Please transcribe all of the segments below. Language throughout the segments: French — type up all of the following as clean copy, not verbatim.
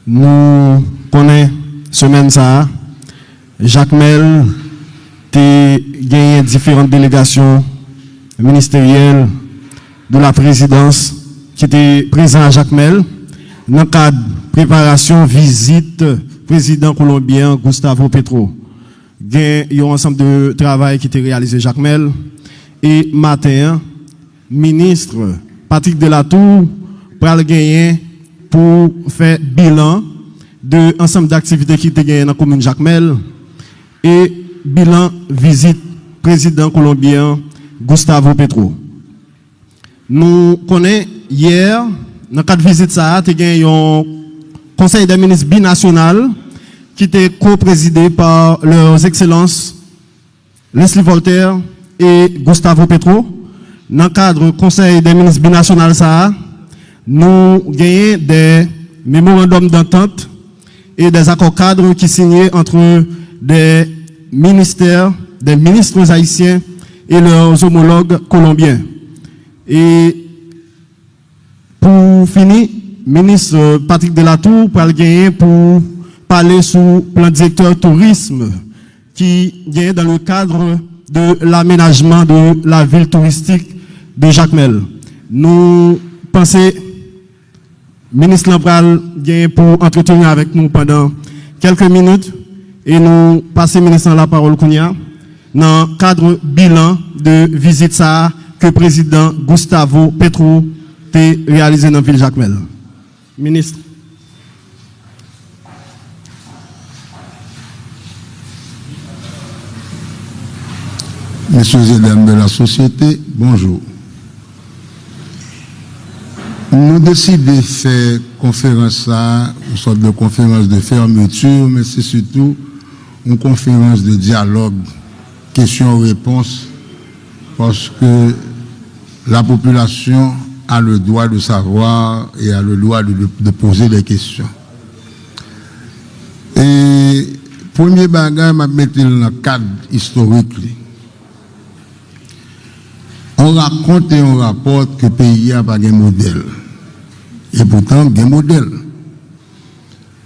Nous connaissons semaine ça, Jacques Mel a gagné différentes délégations ministérielles de la présidence qui étaient présents à Jacques Mel dans le cadre de préparation visite président colombien Gustavo Petro. Il y a un ensemble de travail qui a été réalisé Jacques Mel et matin, ministre Patrick Delatour pral gagner pour faire bilan de ensemble d'activités qui étaient gagnées dans la commune Jacques Mel et bilan visite président colombien Gustavo Petro. Nous connaissons hier, dans le cadre de visite, ça a gagné un conseil des ministres binational qui était co-présidé par leurs excellences Leslie Voltaire et Gustavo Petro. Dans le cadre du conseil des ministres binational, ça a, nous gagnons des mémorandums d'entente et des accords cadres qui signés entre des ministères, des ministres haïtiens et leurs homologues colombiens. Et pour finir, ministre Patrick Delatour pour gagner pour parler sur le plan directeur tourisme qui gagne dans le cadre de l'aménagement de la ville touristique de Jacques Mel. Nous pensons ministre Lampral gagne pour entretenir avec nous pendant quelques minutes et nous passons ministre la parole Kounia dans le cadre bilan de visite ça que le président Gustavo Petro a réalisé dans la ville Jacques Mel. Ministre. Messieurs et dames de la société, bonjour. Nous décidons de faire conférence là, une sorte de conférence de fermeture, mais c'est surtout une conférence de dialogue, questions-réponses, parce que la population a le droit de savoir et a le droit de poser des questions. Et premier bagage, je vais mettre dans le cadre historique. On raconte et on rapporte que le pays n'a pas de modèle. Et pourtant, il y a un modèle.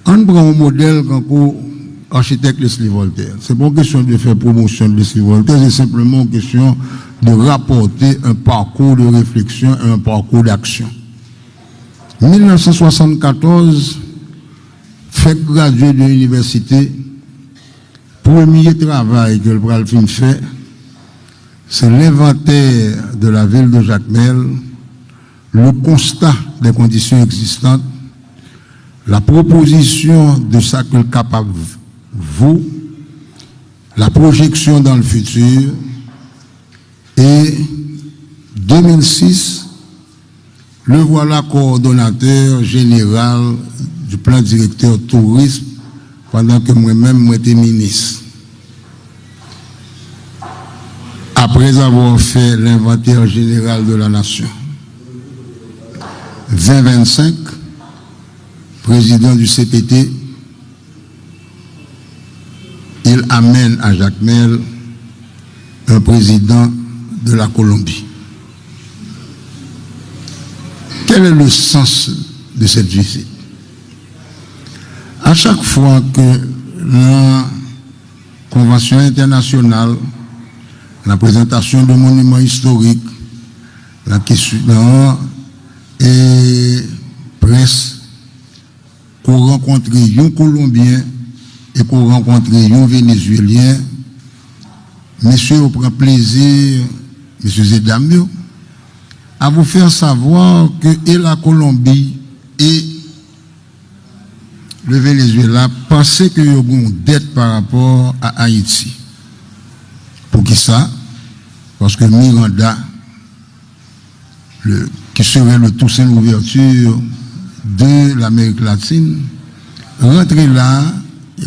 On prend un modèle comme l'architecte Leslie Voltaire. Ce n'est pas une question de faire promotion de Leslie Voltaire, c'est simplement une question de rapporter un parcours de réflexion et un parcours d'action. 1974, fait gradué de l'université, premier travail que le Bralfin fait, c'est l'inventaire de la ville de Jacques Mel, le constat des conditions existantes, la proposition de ce que le capable vaut, la projection dans le futur, et 2006, le voilà coordonnateur général du plan directeur tourisme pendant que moi-même j'étais ministre. Après avoir fait l'inventaire général de la nation. 2025, président du CPT, il amène à Jacques Mel un président de la Colombie. Quel est le sens de cette visite? À chaque fois que la Convention internationale, la présentation de monuments historiques, la question et presse, qu'on rencontre un Colombien et qu'on rencontre un Vénézuélien, monsieur, on prend plaisir, messieurs et dames, à vous faire savoir que et la Colombie et le Venezuela pensaient qu'il y a une dette par rapport à Haïti. Pour qui ça? Parce que Miranda, qui serait le Toussaint l'ouverture de l'Amérique latine, rentrer là,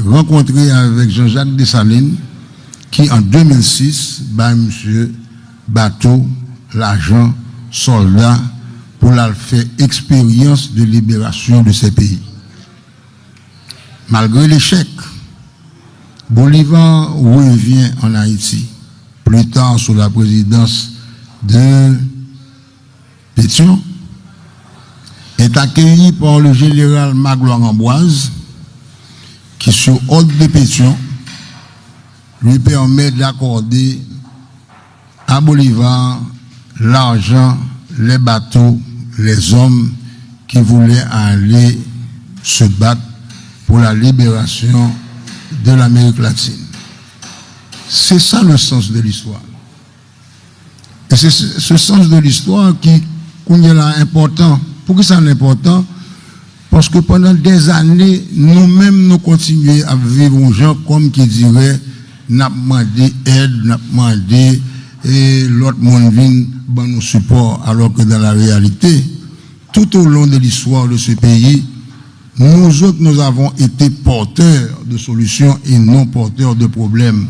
rencontrer avec Jean-Jacques Dessalines, qui en 2006, monsieur bateau, l'argent, soldats, pour la faire expérience de libération de ces pays. Malgré l'échec, Bolivar revient en Haïti, plus tard sous la présidence de Pétion, est accueilli par le général Magloire Ambroise, qui, sur ordre de pétion, lui permet d'accorder à Bolivar l'argent, les bateaux, les hommes qui voulaient aller se battre pour la libération de l'Amérique latine. C'est ça le sens de l'histoire. Et c'est ce sens de l'histoire qui est là important. Pourquoi c'est important? Parce que pendant des années, nous-mêmes, nous continuons à vivre aux gens comme qui diraient, n'a demandé aide, n'a demandé et l'autre monde vient nous support, alors que dans la réalité, tout au long de l'histoire de ce pays, nous autres, nous avons été porteurs de solutions et non porteurs de problèmes.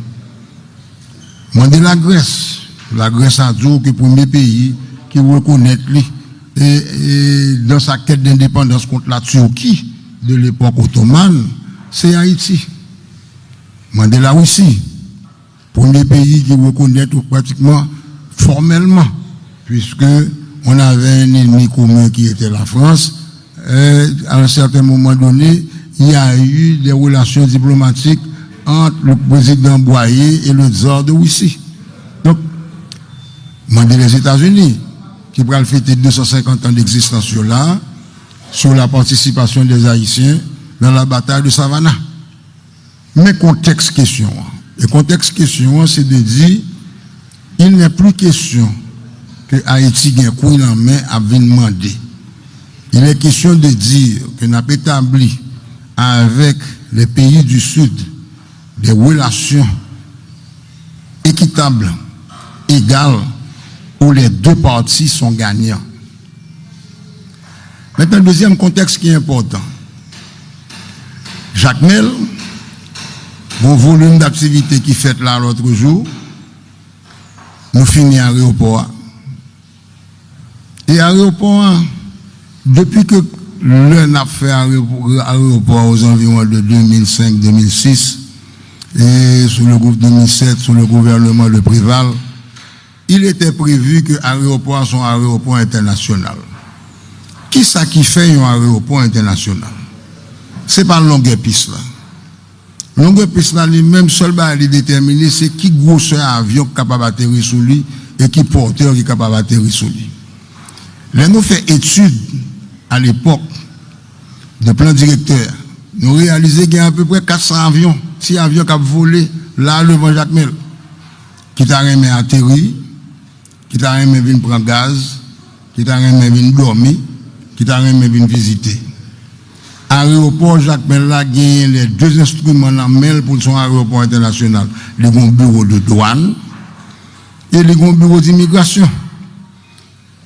Moi, de la Grèce a dit que le premier pays qui reconnaît et dans sa quête d'indépendance contre la Turquie de l'époque ottomane, c'est Haïti. Moi, de la Russie, premier pays qui reconnaît pratiquement formellement, puisque on avait un ennemi commun qui était la France. À un certain moment donné, il y a eu des relations diplomatiques entre le président Boyer et le tsar de Russie. Donc, mandez les États-Unis, qui pourraient fêter 250 ans d'existence là, sur la participation des Haïtiens dans la bataille de Savannah. Mais contexte question. Et contexte question, c'est de dire, il n'est plus question que Haïti ait un coup en main à venir demander. Il est question de dire que nous avons établi avec les pays du Sud des relations équitables, égales, où les deux parties sont gagnants. Maintenant, le deuxième contexte qui est important. Jacmel, bon volume d'activité qui fait là l'autre jour, nous finissons à l'aéroport. Et à l'aéroport, depuis que l'un a fait à l'aéroport aux environs de 2005-2006, et sous le groupe 2007, sous le gouvernement de Préval, il était prévu que l'aéroport soit un aéroport international. Qui ça qui fait un aéroport international? C'est pas longueur piste là. Longueur piste là, lui-même, seul il est déterminé, c'est qui grosseur avion capable d'atterrir sur lui et qui porteur qui est capable d'atterrir sur lui. Là, nous faisons études à l'époque de plan directeur. Nous réalisons qu'il y a à peu près 400 avions, 6 avions qui ont volé là devant Jacmel, qui t'a remis atterrir, qui t'a remis venir prendre gaz, qui t'a remis venir dormir, qui t'a remis venir visiter. À l'aéroport Jacmel a gagné les deux instruments en main pour son aéroport international. Les grands bureaux de douane et les grands bureaux d'immigration.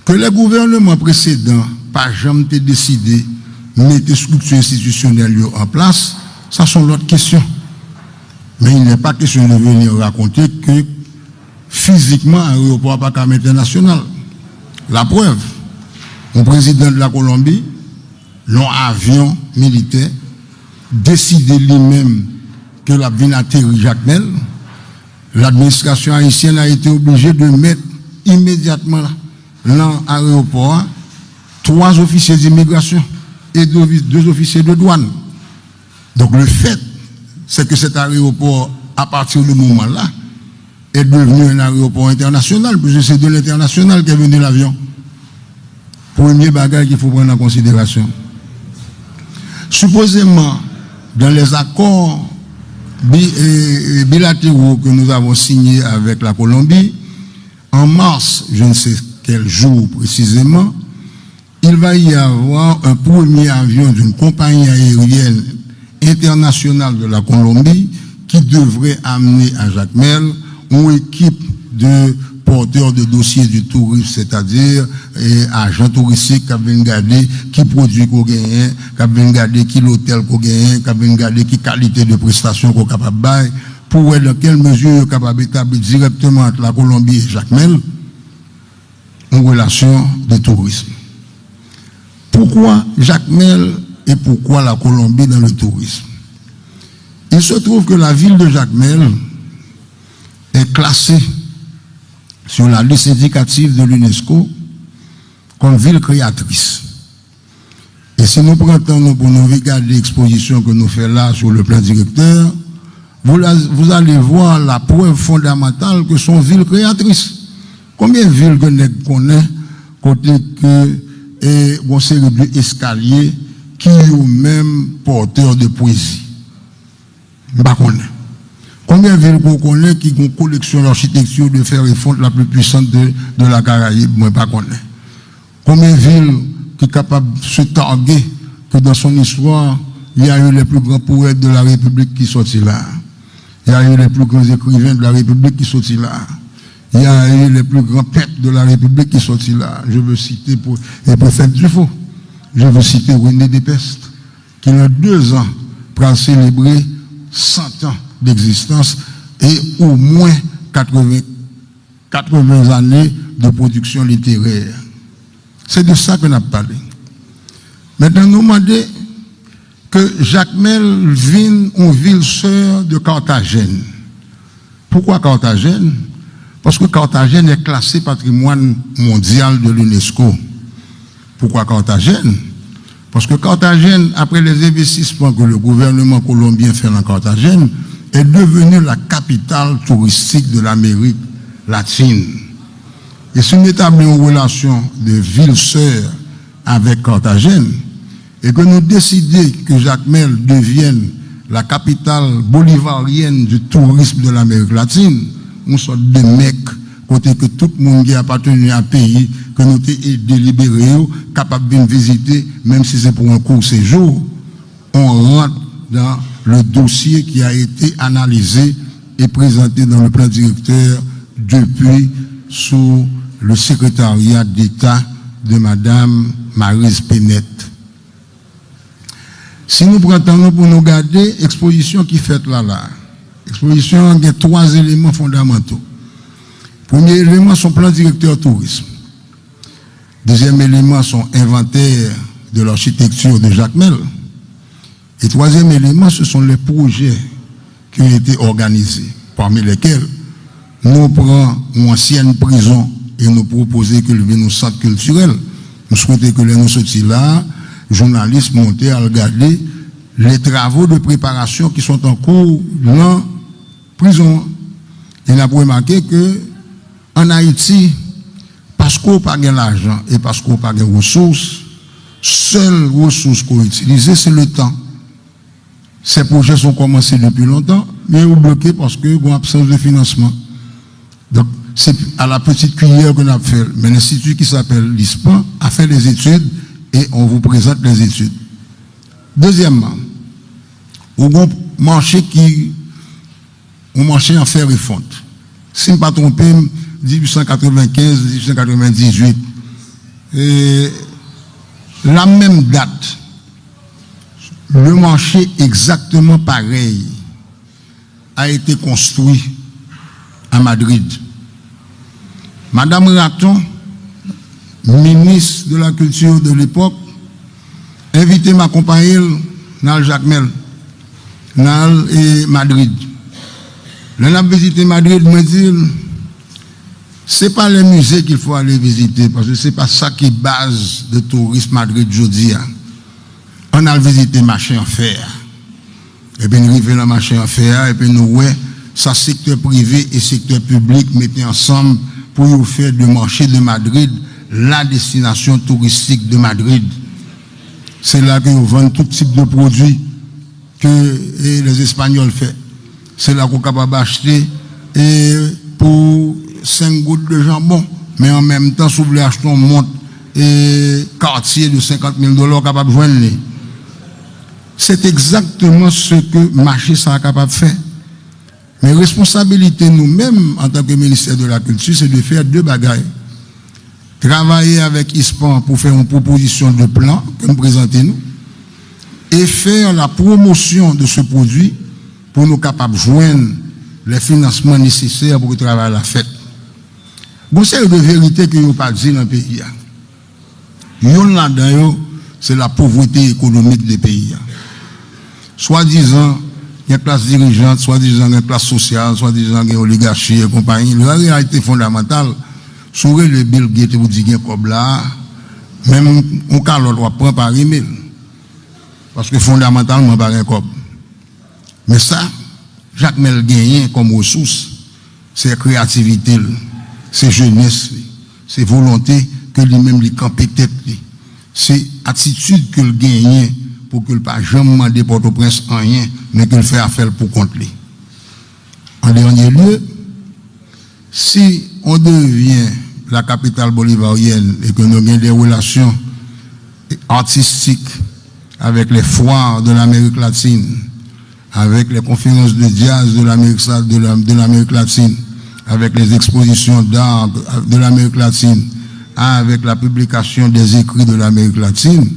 Que les gouvernements précédents, pas jamais décidé de mettre structures institutionnelles en place, ça sont l'autre question. Mais il n'est pas question de venir raconter que physiquement, un aéroport pas comme international. La preuve, le président de la Colombie, l'avion militaire, décidé lui-même que la ville atterrit Jacmel, l'administration haïtienne a été obligée de mettre immédiatement dans l'aéroport 3 officiers d'immigration et 2 officiers de douane. Donc le fait, c'est que cet aéroport, à partir de ce moment-là, est devenu un aéroport international, puisque c'est de l'international qu'est venu l'avion. Premier bagage qu'il faut prendre en considération. Supposément, dans les accords bilatéraux que nous avons signés avec la Colombie, en mars, je ne sais quel jour précisément, il va y avoir un premier avion d'une compagnie aérienne internationale de la Colombie qui devrait amener à Jacmel une équipe de porteurs de dossiers du tourisme, c'est-à-dire agents touristiques qui viennent garder qui produit qu'on gagne, qui viennent garder qui l'hôtel qu'on gagne, qui viennent garder qui qualité de prestation qu'on est capable de bailler, pour voir dans quelle mesure il est capable d'établir directement entre la Colombie et Jacmel une relation de tourisme. Pourquoi Jacmel et pourquoi la Colombie dans le tourisme? Il se trouve que la ville de Jacmel est classée sur la liste indicative de l'UNESCO comme ville créatrice. Et si nous prenons pour nous regarder l'exposition que nous faisons là sur le plan directeur, vous allez voir la preuve fondamentale que sont villes créatrices. Combien de villes que nous connaissons, côté que et bon série d'escaliers qui ont même porteurs de poésie. Combien de villes qu'on connaît qui ont une collection d'architecture de fer et fonte la plus puissante de la Caraïbe, moi pas connais. Combien de villes qui sont capables de se targuer que dans son histoire, il y a eu les plus grands poètes de la République qui sont sortis là. Il y a eu les plus grands écrivains de la République qui sont sortis là. Il y a eu les plus grands peuples de la République qui sont sortis là. Je veux citer le prophète Dufaux. Je veux citer René Despestre, qui a 2 ans pour célébrer 100 ans d'existence et au moins 80 années de production littéraire. C'est de ça qu'on a parlé. Maintenant, nous demandons que Jacmel vienne en ville sœur de Carthagène. Pourquoi Carthagène? Parce que Carthagène est classé patrimoine mondial de l'UNESCO. Pourquoi Carthagène? Parce que Carthagène, après les investissements que le gouvernement colombien fait dans Carthagène, est devenue la capitale touristique de l'Amérique latine. Et si nous établissons une relation de ville-sœur avec Carthagène, et que nous décidons que Jacmel devienne la capitale bolivarienne du tourisme de l'Amérique latine, nous sommes des mecs, côté que tout le monde qui appartenu à un pays, que nous sommes délibérés, capables de visiter, même si c'est pour un court séjour, on rentre dans le dossier qui a été analysé et présenté dans le plan directeur depuis sous le secrétariat d'État de Madame Maryse Pénette. Si nous prenons pour nous garder l'exposition qui fait là, l'exposition a 3 éléments fondamentaux. Premier élément, son plan directeur tourisme. Deuxième élément, son inventaire de l'architecture de Jacmel. Et troisième élément, ce sont les projets qui ont été organisés, parmi lesquels nous prenons une ancienne prison et nous proposons que vienne au centre culturel. Nous souhaitons que nous sortions là, journalistes montés à regarder les travaux de préparation qui sont en cours dans la prison. Et nous avons remarqué que en Haïti, parce qu'on n'a pas l'argent et parce qu'on n'a pas de ressources, seule ressource qu'on utilise, c'est le temps. Ces projets sont commencés depuis longtemps, mais ils sont bloqués parce qu'il y a une absence de financement. Donc, c'est à la petite cuillère qu'on a fait. Mais l'institut qui s'appelle l'ISPAN a fait des études et on vous présente les études. Deuxièmement, au groupe marché en fer et fonte. Si je ne me trompe, 1895-1898. La même date, le marché exactement pareil a été construit à Madrid. Madame Raton, ministre de la Culture de l'époque, invité m'accompagner dans le Jacmel, dans Madrid. Là, on a visité Madrid, me dit, ce n'est pas les musées qu'il faut aller visiter, parce que ce n'est pas ça qui est base de tourisme Madrid aujourd'hui. On a visité marché en fer. Et puis nous arrivons dans le marché en fer, et puis nous voyons ça secteur privé et secteur public mettaient ensemble pour faire du marché de Madrid la destination touristique de Madrid. C'est là que nous vendons tout type de produits que les Espagnols font. C'est là qu'on est capable d'acheter pour 5 gouttes de jambon, mais en même temps, si vous voulez acheter un montre et quartier de $50,000 capable de joindre. C'est exactement ce que le marché sera capable de faire. Mais responsabilité nous-mêmes, en tant que ministère de la Culture, c'est de faire 2 bagailles. Travailler avec ISPAN pour faire une proposition de plan que nous présentons nous, et faire la promotion de ce produit pour nous capables de joindre les financements nécessaires pour que le travail la fête. Bon, c'est de vérité que nous pas dit dans le pays. Yon là-dedans, c'est la pauvreté économique des pays. Soi-disant, il y a une classe dirigeante, soi-disant, il y a une classe sociale, soi-disant, il y a une oligarchie et compagnie. La réalité fondamentale, sur le Bill Gates vous dit qu'il y a comme là, même on calotte, on prend par email. parce que fondamentalement, pas un cop. Mais ça, Jacques Mel gagne comme ressource, c'est créativité, c'est jeunesse, c'est volonté que lui-même lui campe tête, c'est attitude que le gagne pour que le pas jamais demander Port-au-Prince en rien, mais que le fait affaire pour contre lui. En dernier lieu, si on devient la capitale bolivarienne et que nous avons des relations artistiques avec les foires de l'Amérique latine, avec les conférences de jazz de l'Amérique latine, avec les expositions d'art de l'Amérique latine, avec la publication des écrits de l'Amérique latine,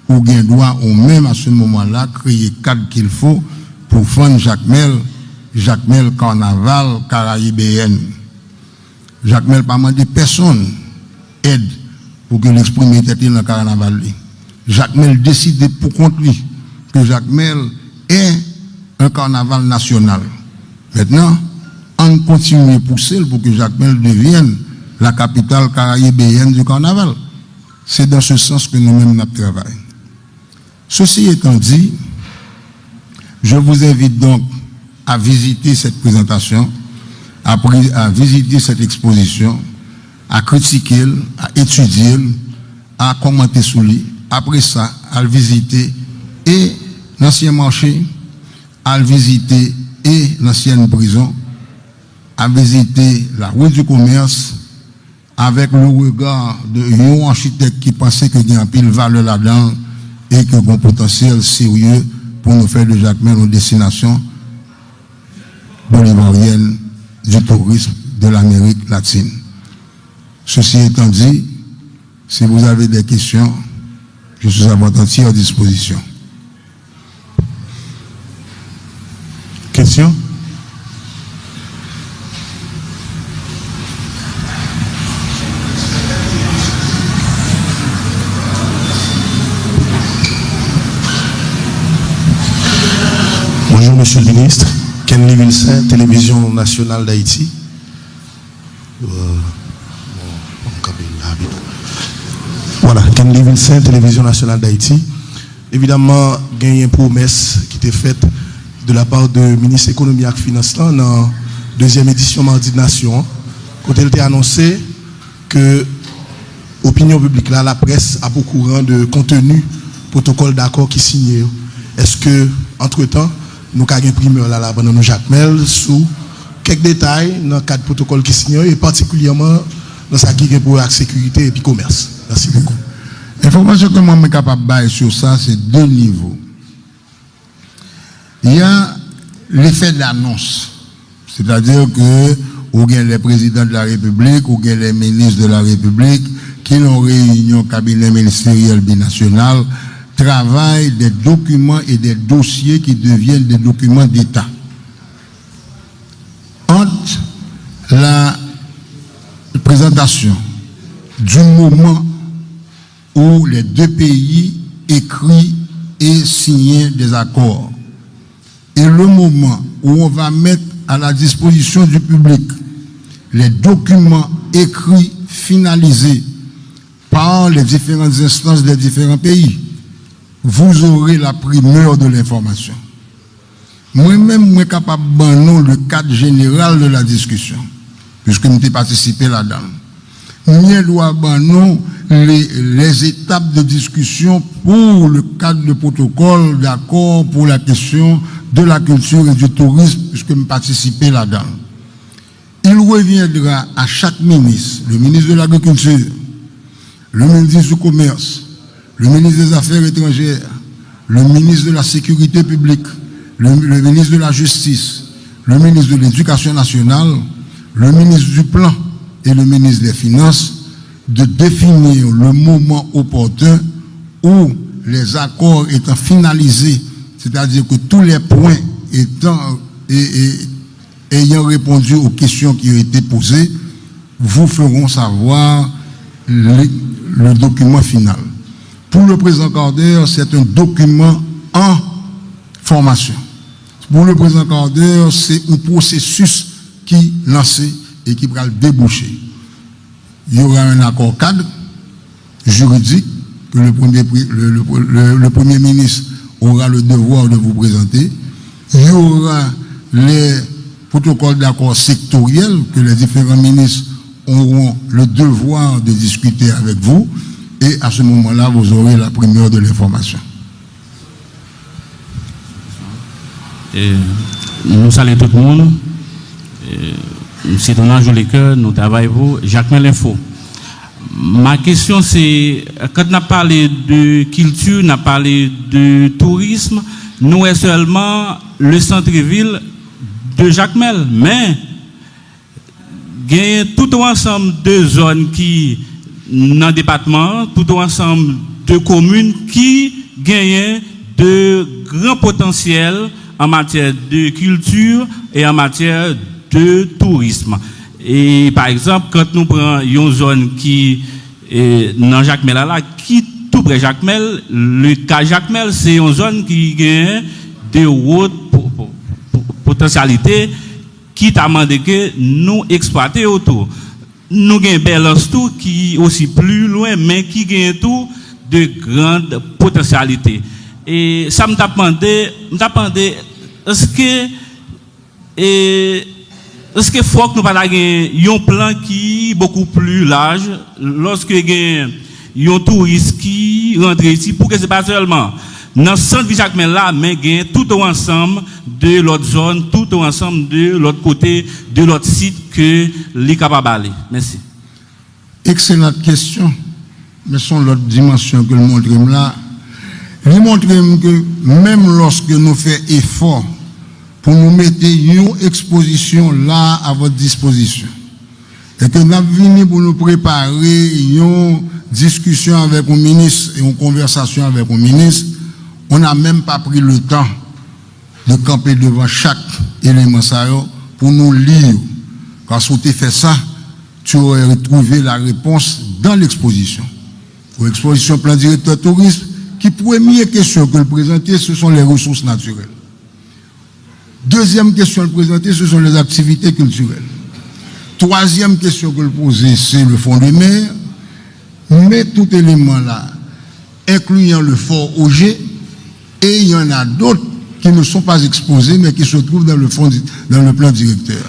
ou bien doit ou même à ce moment-là créer cadre qu'il faut pour faire Jacques Mel Carnaval caraïbéenne. Jacques Mel pas demandé personne aide pour que l'exprimer était dans le carnaval. Jacques Mel décide pour contre lui que Jacques Mel est un carnaval national. Maintenant, on continue à pousser pour que Jacques Mel devienne la capitale caraïbéenne du carnaval. C'est dans ce sens que nous-mêmes nous travaillons. Ceci étant dit, je vous invite donc à visiter cette présentation, à visiter cette exposition, à critiquer, à étudier, à commenter sur lui. Après ça, à le visiter et l'ancien marché, à le visiter et l'ancienne prison, à visiter la rue du commerce avec le regard d'un architecte qui pensait qu'il y a un pile valeur là-dedans et qu'il y a un potentiel sérieux pour nous faire de Jacques Mel une destination bolivarienne du tourisme de l'Amérique latine. Ceci étant dit, si vous avez des questions, je suis à votre entière disposition. Question? Bonjour Monsieur le Ministre, Kenly Vilsain, Télévision Nationale d'Haïti. Voilà, Kenly Vilsain, Télévision Nationale d'Haïti. Évidemment, il y a une promesse qui était faite de la part du ministre de l'Économie et des Finances dans la deuxième édition Mardi de Nation. Quand elle a annoncé que l'opinion publique, là, la presse, a beaucoup courant de contenu, protocole d'accord qui signé. Est-ce que, entre-temps, nous avons un primeur là, pendant nous Jacques Mel, sous quelques détails dans le cadre du protocole qui signé, et particulièrement dans ce qui est pour la sécurité et puis commerce. Merci beaucoup. L'information que moi je suis capable de bailler sur ça, c'est deux niveaux. Il y a l'effet d'annonce, c'est-à-dire que ou bien les présidents de la République, ou bien les ministres de la République, qui ont réunion cabinet ministériel binational, travaillent des documents et des dossiers qui deviennent des documents d'État. Entre la présentation du moment où les deux pays écrivent et signent des accords et le moment où on va mettre à la disposition du public les documents écrits, finalisés par les différentes instances des différents pays, vous aurez la primeur de l'information. Moi-même, je suis capable de donner le cadre général de la discussion, puisque je participé là-dedans. Je dois donner les étapes de discussion pour le cadre de protocole d'accord pour la question de la culture et du tourisme, puisque je participé là-dedans. Il reviendra à chaque ministre, le ministre de l'Agriculture, le ministre du Commerce, le ministre des Affaires étrangères, le ministre de la Sécurité publique, le ministre de la Justice, le ministre de l'Éducation nationale, le ministre du Plan et le ministre des Finances, de définir le moment opportun où les accords étant finalisés, c'est-à-dire que tous les points ayant répondu aux questions qui ont été posées, vous feront savoir le document final. Pour le président Carter, c'est un document en formation. Pour le président Carter, c'est un processus qui lancé et qui va le déboucher. Il y aura un accord cadre juridique que le Premier ministre aura le devoir de vous présenter. Il y aura les protocoles d'accord sectoriels que les différents ministres auront le devoir de discuter avec vous. Et à ce moment-là, vous aurez la primeur de l'information. Nous saluons tout le monde. C'est un joli cœur, nous travaillons pour Jacmel Info. Ma question c'est, quand on a parlé de culture, on a parlé de tourisme, nous est seulement le centre-ville de Jacmel, mais il y a tout ensemble de zones qui, dans le département, tout ensemble de communes qui gagnent de grands potentiels en matière de culture et en matière de tourisme. Et par exemple, quand nous prenons une zone qui est dans Jacmel, là, qui tout près Jacmel, le cas Jacmel, c'est une zone qui a de hautes potentialités qui t'a demandé que nous exploiter autour. Nous avons Belance tout qui est aussi plus loin, mais qui a tout de grandes potentialités. Et ça me t'a demandé, est-ce que faut que nous parlions d'un plan qui est beaucoup plus large lorsque il y a un touriste qui rentre ici pour que ce n'est pas seulement dans le centre de Jacmel là, mais il y a tout ensemble de l'autre zone, tout ensemble de l'autre côté, de l'autre site que les capables d'aller. Merci. Excellente question. Mais son l'autre dimension que nous montrons là, nous montrons que même lorsque nous faisons effort pour nous mettre une exposition là à votre disposition, et que nous avons venu pour nous préparer une discussion avec un ministre et une conversation avec un ministre, on n'a même pas pris le temps de camper devant chaque élément pour nous lire. Quand tu fait ça, tu aurais retrouvé la réponse dans l'exposition. Pour l'exposition plan directeur tourisme, qui première question que le présenter, ce sont les ressources naturelles. Deuxième question le présenter, ce sont les activités culturelles. Troisième question que le poser, c'est le fond de mer. Mais tout élément là, incluant le fort Auger, et il y en a d'autres qui ne sont pas exposés, mais qui se trouvent dans le plan directeur.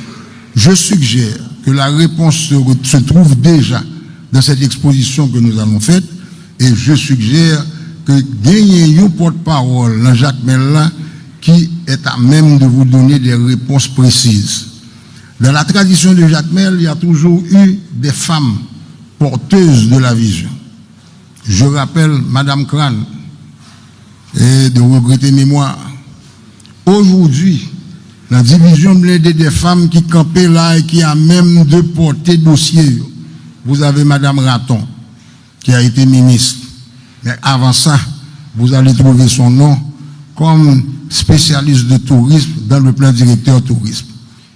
Je suggère que la réponse se trouve déjà dans cette exposition que nous avons faite, et je suggère que gagner un porte-parole dans Jacmel là, qui est à même de vous donner des réponses précises. Dans la tradition de Jacmel, il y a toujours eu des femmes porteuses de la vision. Je rappelle Madame Crane, et de regretter mémoire. Aujourd'hui, la division blindée des femmes qui campaient là et qui a même de porter dossier. Vous avez Madame Raton, qui a été ministre. Mais avant ça, vous allez trouver son nom comme spécialiste de tourisme dans le plan directeur tourisme.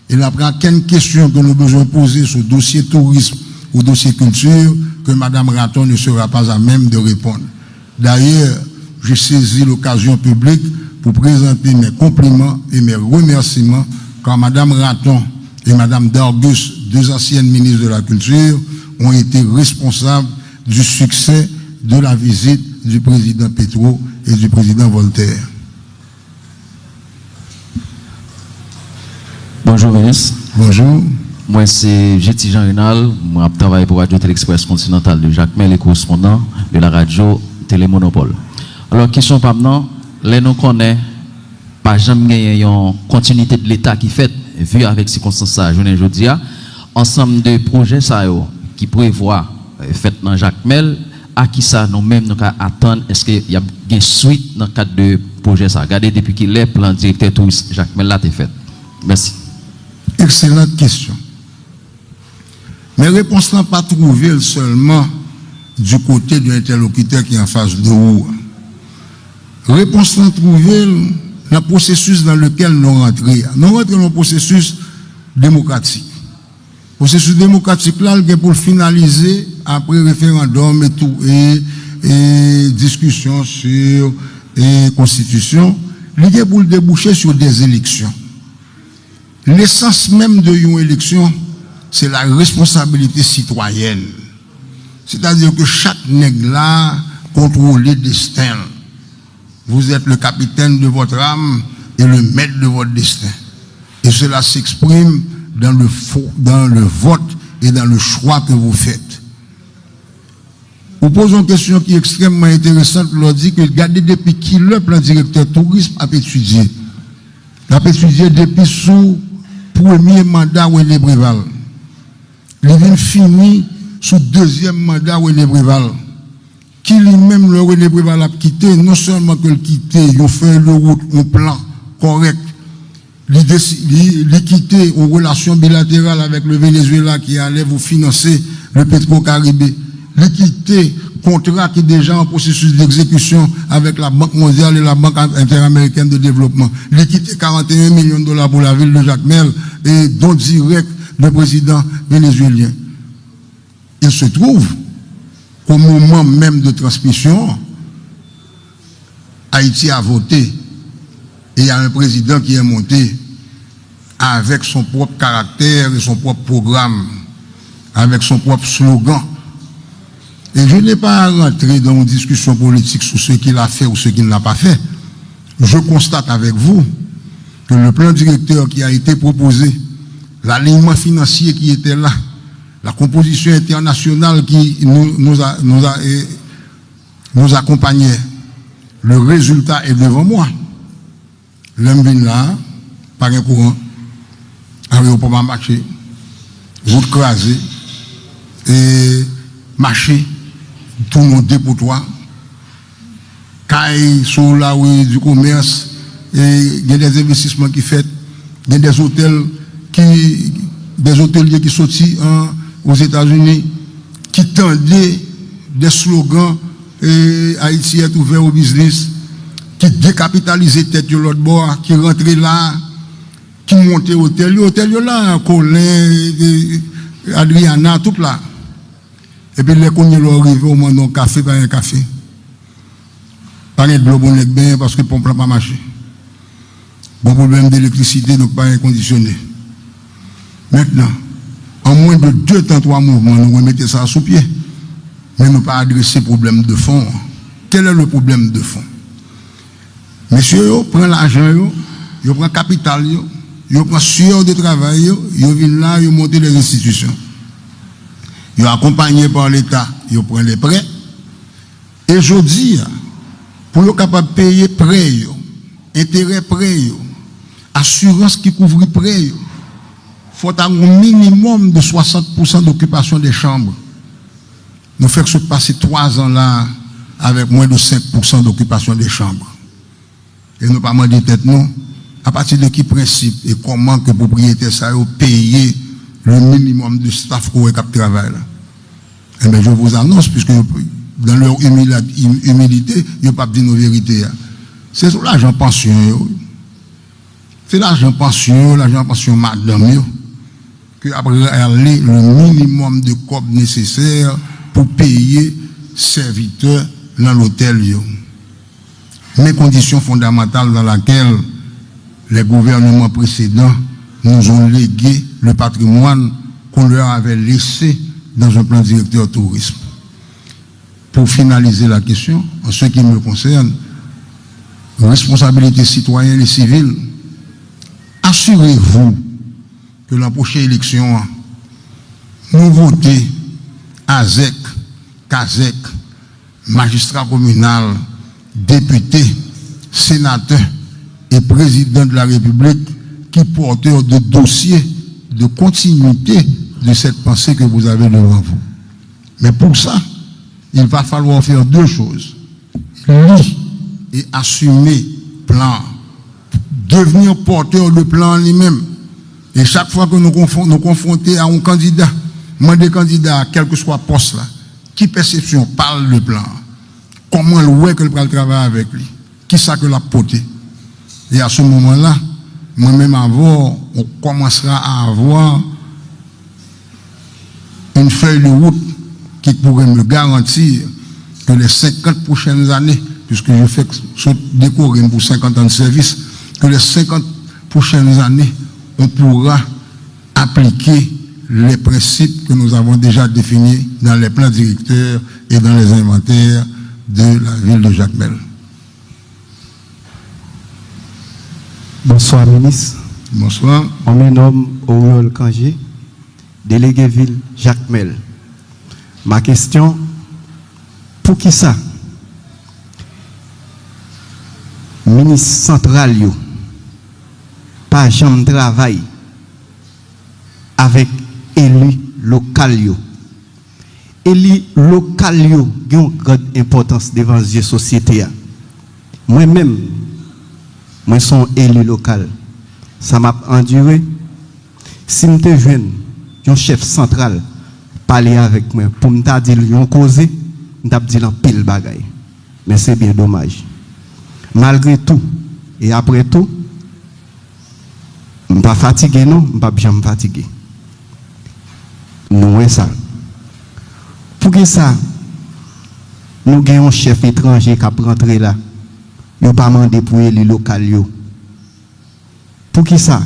Et là, quelle question que nous devons poser sur le dossier tourisme ou dossier culture que Madame Raton ne sera pas à même de répondre. D'ailleurs, j'ai saisi l'occasion publique pour présenter mes compliments et mes remerciements quand Madame Raton et Madame Dargus, deux anciennes ministres de la Culture, ont été responsables du succès de la visite du président Petro et du président Voltaire. Bonjour, ministre. Bonjour. Moi, c'est J.T. Jean Renal. Moi, je travaille pour Radio Télé-Express Continental de Jacmel, les correspondants de la radio Télémonopole. Alors, question pas maintenant, les nous connaît, pas jamais une continuité de l'État qui fait, vu avec ces circonstances, je ne dis pas, ensemble de projets qui prévoient fait dans Jacmel, à qui ça nous-mêmes nous attendre, est-ce qu'il y a une suite dans le cadre de projet ça? Regardez depuis qu'il est plan directeur touriste Jacmel là t'es fait. Merci. Excellente question. Mais réponse n'a pas trouvé seulement du côté de l'interlocuteur qui est en face de vous. Réponse n'a trouvé dans le processus dans lequel nous rentrons. Nous rentrons dans le processus démocratique. Le processus démocratique là, pour finaliser après référendum et tout, et discussion sur et constitution, il est pour déboucher sur des élections. L'essence même de une élection, c'est la responsabilité citoyenne. C'est-à-dire que chaque nègre là contrôle le destin. vous êtes le capitaine de votre âme et le maître de votre destin. Et cela s'exprime dans le vote et dans le choix que vous faites. Vous posez une question qui est extrêmement intéressante. Vous leur dites que regardez depuis qui le plan directeur tourisme a étudié. Il a étudié depuis sous premier mandat René Préval. Il vient fini sous deuxième mandat René Préval. Qui lui-même le René Préval a quitté, non seulement que le quitté, il a fait le route, un plan correct. Il quitté en relation bilatérale avec le Venezuela qui allait vous financer le Petro-Caribé. L'équité, contrat qui est déjà en processus d'exécution avec la Banque mondiale et la Banque interaméricaine de développement. L'équité, 41 millions de dollars pour la ville de Jacmel et don direct le président vénézuélien. Il se trouve qu'au moment même de transmission, Haïti a voté et il y a un président qui est monté avec son propre caractère et son propre programme, avec son propre slogan. Et je n'ai pas à rentrer dans une discussion politique sur ce qu'il a fait ou ce qu'il n'a pas fait. Je constate avec vous que le plan directeur qui a été proposé, l'alignement financier qui était là, la composition internationale qui nous accompagnait, le résultat est devant moi. L'homme vient là, par un courant, aéroport à marcher, route crasée, et marcher, tout le monde dépotoir, caille sur la rue du commerce, et il y a des investissements qui fait, il y a des hôteliers qui sortent aux États-Unis, qui tendaient des slogans, et Haïti est ouvert au business, qui décapitalisaient tête de l'autre bord, qui rentraient là, qui montaient au hôtel là, Colin, Adriana, tout là. Et puis les cognes sont arrivés au moment d'un café par un café. Pas de l'eau bon bain parce que le pompe n'a pas marché. Bon problème d'électricité, donc pas inconditionné. Maintenant, en moins de 2 temps, 3 mouvements, nous remettons ça sous pied. Mais nous pas adresser le problème de fond. Quel est le problème de fond? Monsieur, prend l'argent, il prend le capital, il prend sueur de travail, il vient là, il monte les institutions. Il est accompagné par l'État, il prend les prêts. Et je dis, pour être capable de payer prêts, intérêt prêts, assurance qui couvre prêts, il faut un minimum de 60% d'occupation des chambres. Nous faisons passer 3 ans là avec moins de 5% d'occupation des chambres. Et nous pas demander tête non. À partir de quel principe et comment que propriétaire ça payer le minimum de staff pour travailler là. Eh bien, je vous annonce, puisque dans leur humilité, ils ne peuvent pas dire nos vérités. C'est sur l'argent pension. C'est l'argent pension madame, que après aller le minimum de corps nécessaire pour payer serviteurs dans l'hôtel. Mais conditions fondamentales dans lesquelles les gouvernements précédents nous ont légué le patrimoine qu'on leur avait laissé dans un plan directeur tourisme. Pour finaliser la question, en ce qui me concerne, responsabilité citoyenne et civile, assurez-vous que la prochaine élection, nous votons AZEC, CAZEC, magistrat communal, député, sénateur et président de la République qui porteur de dossiers de continuité de cette pensée que vous avez devant vous. Mais pour ça, il va falloir faire 2 choses. Lire et assumer plan. Devenir porteur de plan lui-même. Et chaque fois que nous confrontons à un candidat, des candidats, quel que soit le poste là, qui perception parle le plan? Comment le ouais que le travail avec lui? Qui ça que l'a porté? Et à ce moment-là, moi-même avant, on commencera à avoir une feuille de route qui pourrait me garantir que les 50 prochaines années, puisque je fais décorer pour 50 ans de service, que les 50 prochaines années, on pourra appliquer les principes que nous avons déjà définis dans les plans directeurs et dans les inventaires de la ville de Jacmel. Bonsoir, ministre. Bonsoir. On me nomme Auriol Kangé, délégué ville Jacques Mel. Ma question, pour qui ça? Ministre central, pas jamais travail avec élus locaux. Élus locaux ont une grande importance devant la société. Moi-même, moi suis élu local. Ça m'a enduré. Si je te jeune, un chef central, parler avec moi pour me dire une cause, je me dire un pile bagaille. Mais c'est bien dommage. Malgré tout, et après tout, je ne suis pas fatigué, non, je ne suis pas bien fatigué. Nous, c'est ça. Pour que ça, nous avons un chef étranger qui a rentré là. Il n'a pas demandé pour les locaux. Pour qui ça?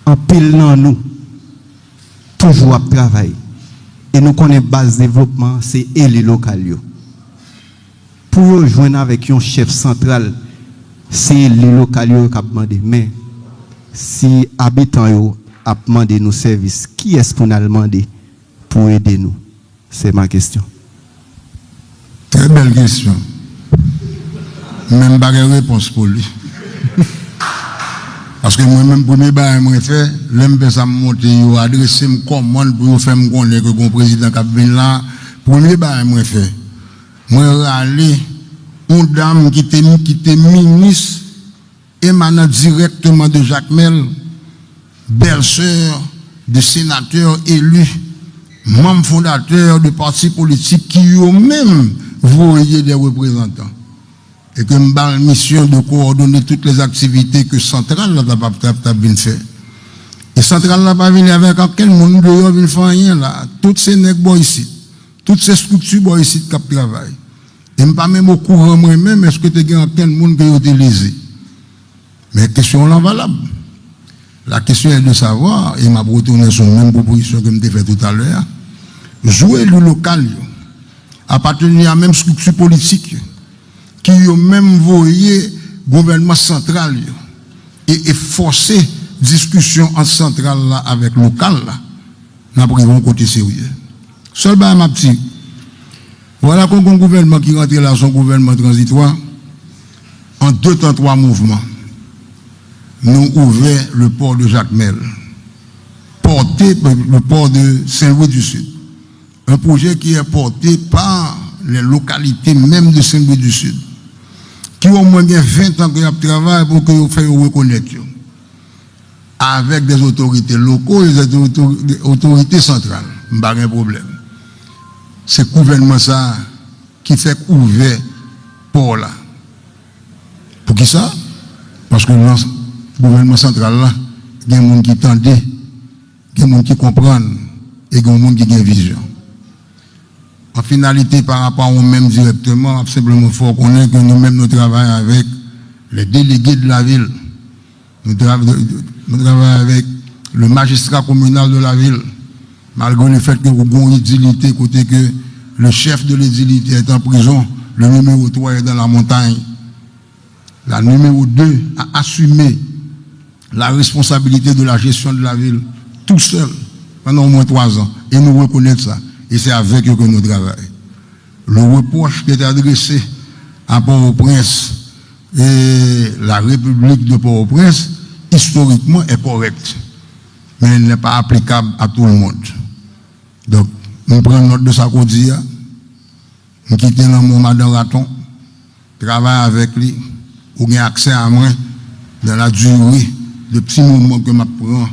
En pile dans nous, toujours à travailler. Et nous connaissons la base de développement, c'est les locaux. Pour rejoindre avec un chef central, c'est les locaux qui ont demandé. Mais si habitants ont demandé nos services, qui est-ce qu'on a demandé pour aider nous? C'est ma question. Très belle question. Même pas de réponse pour lui. Parce que moi-même, premier bail, moi, fait, l'aime ça me monter, adresser me commande pour faire me connaître que le président qui vient là. Premier bail, moi, fait. Moi, aller, une dame qui était ministre, émanant directement de Jacques Mel, belle-sœur de sénateurs élus, membres fondateurs de partis politiques qui ont même voyé des représentants. Et que nous avons la mission de coordonner toutes les activités que Centrale n'a bien fait. Et Centrale n'a pas venu avec quel monde de vient faire rien là. Toutes ces nègres ici, toutes ces structures ici qui travaillent. Et je ne suis pas même au courant moi-même, est-ce que tu as quel monde qui a utilisé. Mais la question est valable. La question est de savoir, et m'a retourné sur la même proposition que je t'ai fait tout à l'heure, jouer le local, appartenir à la même structure politique, qui ont même voyé gouvernement central et forcer discussion en central là avec local là, n'a pris un côté sérieux. Seul bas ma petite, voilà qu'on a un gouvernement qui rentre là, son gouvernement transitoire, en 2 temps 3 mouvements. Nous ouvrons le port de Jacques Mel, porté le port de Saint-Louis du Sud. Un projet qui est porté par les localités même de Saint-Louis du Sud, qui ont au moins 20 ans de travail pour que vous fassiez reconnaître avec des autorités locaux et des autorités centrales. Pas de problème. C'est le gouvernement ça qui fait ouvrir pour là. Pour qui ça? Parce que le gouvernement central là, il y a des gens qui tendent, il y a des gens qui comprennent et il y a des gens qui ont une vision. En finalité, par rapport à nous-mêmes directement, simplement, il faut connaître que nous-mêmes, nous travaillons avec les délégués de la ville. Nous travaillons avec le magistrat communal de la ville, malgré le fait que nous avons une utilité, côté que le chef de l'édilité est en prison, le numéro 3 est dans la montagne. La numéro 2 a assumé la responsabilité de la gestion de la ville tout seul pendant au moins 3 ans. Et nous reconnaissons ça. Et c'est avec eux que nous travaillons. Le reproche qui est adressé à Port-au-Prince et la République de Port-au-Prince, historiquement, est correct. Mais il n'est pas applicable à tout le monde. Donc, nous prenons note de ça qu'on dit. Nous quittons le mot Madame Raton, travaillons avec lui, ou bien accès à moi dans la durée de petits moments que je prends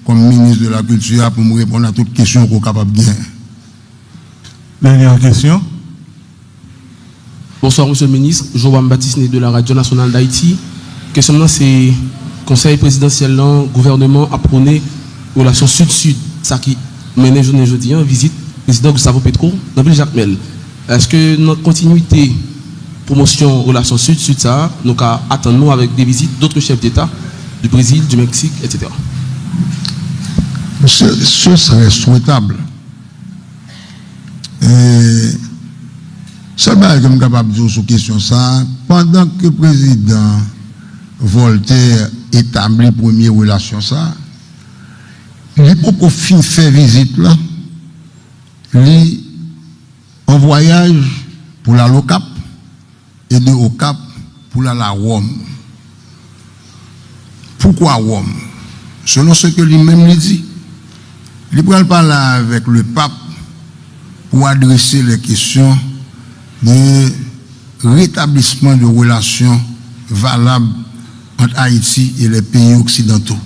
comme ministre de la Culture pour me répondre à toutes questions qu'on est capable de gagner. Dernière question. Bonsoir, monsieur le ministre. Joam Baptiste de la Radio Nationale d'Haïti. Question c'est Conseil présidentiel, gouvernement a prôné relation sud-sud, ça qui mène jeudi en visite président Gustavo Petro dans le Jacques Mel. Est-ce que notre continuité promotion relation sud-sud, ça, nous attendons avec des visites d'autres chefs d'État du Brésil, du Mexique, etc. Ce serait souhaitable. Seulement, je suis capable de dire sur question ça, pendant que le président Voltaire établit première relation ça. Les propos fin fait visite là. Lui en voyage pour la au Cap et de au Cap pour la Rome. Pourquoi Rome? Selon ce que lui-même dit, il va parler avec le pape pour adresser les questions de rétablissement de relations valables entre Haïti et les pays occidentaux.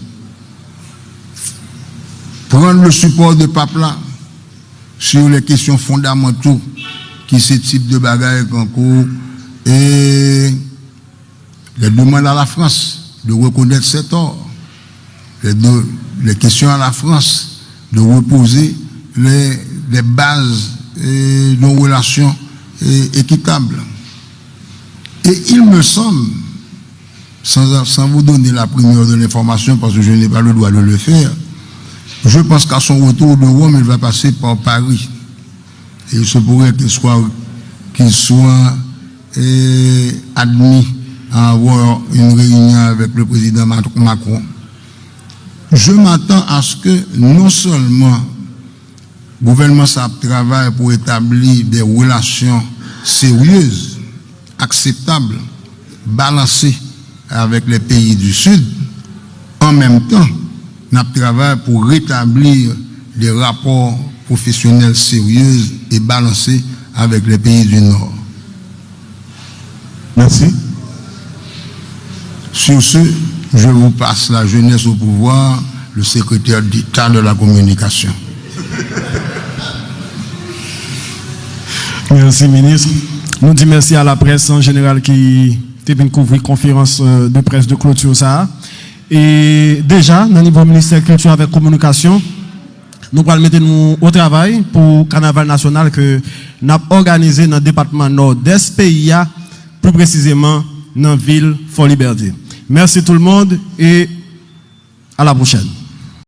Prendre le support de pape là sur les questions fondamentales qui ce type de bagaille en cours et les demandes à la France de reconnaître ses torts, les questions à la France de reposer les bases de nos relations équitables. Et il me semble, sans vous donner la primeur de l'information parce que je n'ai pas le droit de le faire, je pense qu'à son retour de Rome, il va passer par Paris. Et il se pourrait qu'il soit admis à avoir une réunion avec le président Macron. Je m'attends à ce que non seulement le gouvernement travaille pour établir des relations sérieuses, acceptables, balancées avec les pays du Sud, en même temps, nous travaillons pour rétablir des rapports professionnels sérieux et balancés avec les pays du Nord. Merci. Sur ce, je vous passe la jeunesse au pouvoir, le secrétaire d'État de la communication. Merci, ministre. Nous disons merci à la presse en général qui est venue couvrir la conférence de presse de clôture. Ça. Et déjà, dans le niveau ministère de la Culture avec communication, nous allons mettre nous au travail pour le carnaval national que nous avons organisé dans le département nord-est pays, plus précisément dans la ville Fort Liberté. Merci tout le monde et à la prochaine.